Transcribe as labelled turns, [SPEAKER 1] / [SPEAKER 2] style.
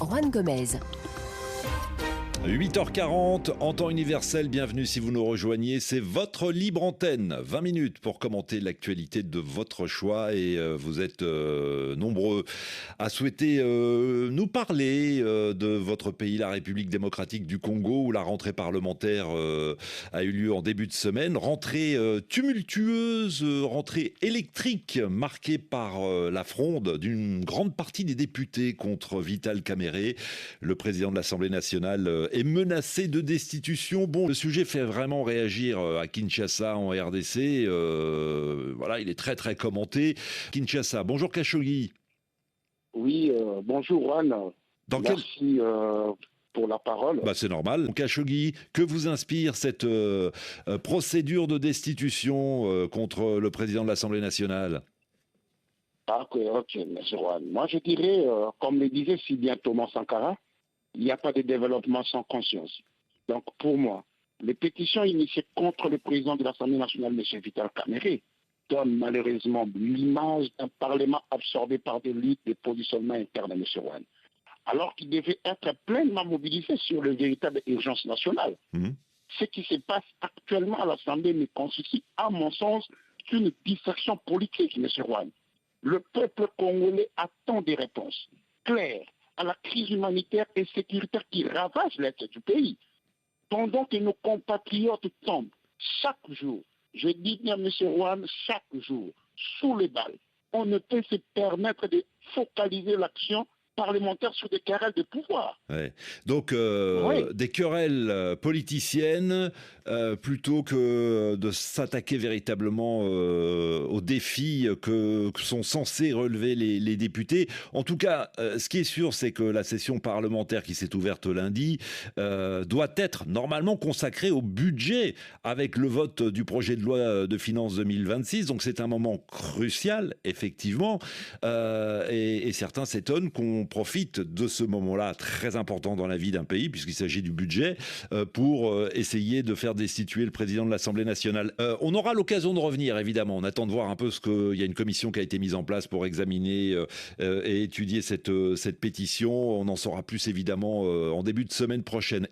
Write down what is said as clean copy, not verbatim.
[SPEAKER 1] Juan Gomez.
[SPEAKER 2] 8h40, en temps universel, bienvenue si vous nous rejoignez, c'est votre libre antenne, 20 minutes pour commenter l'actualité de votre choix et vous êtes nombreux à souhaiter nous parler de votre pays, la République démocratique du Congo, où la rentrée parlementaire a eu lieu en début de semaine, rentrée tumultueuse, rentrée électrique marquée par la fronde d'une grande partie des députés contre Vital Kamerhe, le président de l'Assemblée nationale est menacé de destitution. Bon, le sujet fait vraiment réagir à Kinshasa en RDC. Voilà, il est très très commenté. Kinshasa, bonjour Khashoggi.
[SPEAKER 3] Oui, bonjour Juan. Merci pour la parole.
[SPEAKER 2] C'est normal. Khashoggi, que vous inspire cette procédure de destitution contre le président de l'Assemblée nationale?
[SPEAKER 3] Ok, monsieur Juan. Moi, je dirais, comme le disait si bien Thomas Sankara, il n'y a pas de développement sans conscience. Donc, pour moi, les pétitions initiées contre le président de l'Assemblée nationale, M. Vital Kamerhe, donnent malheureusement l'image d'un parlement absorbé par des luttes de positionnement interne à M. Juan, alors qu'il devait être pleinement mobilisé sur le véritable urgence nationale. Ce qui se passe actuellement à l'Assemblée ne constitue, à mon sens, qu'une distraction politique, M. Juan. Le peuple congolais attend des réponses claires à la crise humanitaire et sécuritaire qui ravage l'est du pays. Pendant que nos compatriotes tombent chaque jour, je dis bien, M. Juan, chaque jour, sous les balles, on ne peut se permettre de focaliser l'action parlementaire sur des querelles de pouvoir.
[SPEAKER 2] Ouais. Donc, des querelles politiciennes plutôt que de s'attaquer véritablement aux défis que sont censés relever les députés. En tout cas, ce qui est sûr, c'est que la session parlementaire qui s'est ouverte lundi doit être normalement consacrée au budget avec le vote du projet de loi de finances 2026. Donc, c'est un moment crucial, effectivement. Et certains s'étonnent qu'on profite de ce moment-là très important dans la vie d'un pays, puisqu'il s'agit du budget, pour essayer de faire destituer le président de l'Assemblée nationale. On aura l'occasion de revenir, évidemment. On attend de voir un peu il y a une commission qui a été mise en place pour examiner et étudier cette pétition. On en saura plus, évidemment, en début de semaine prochaine.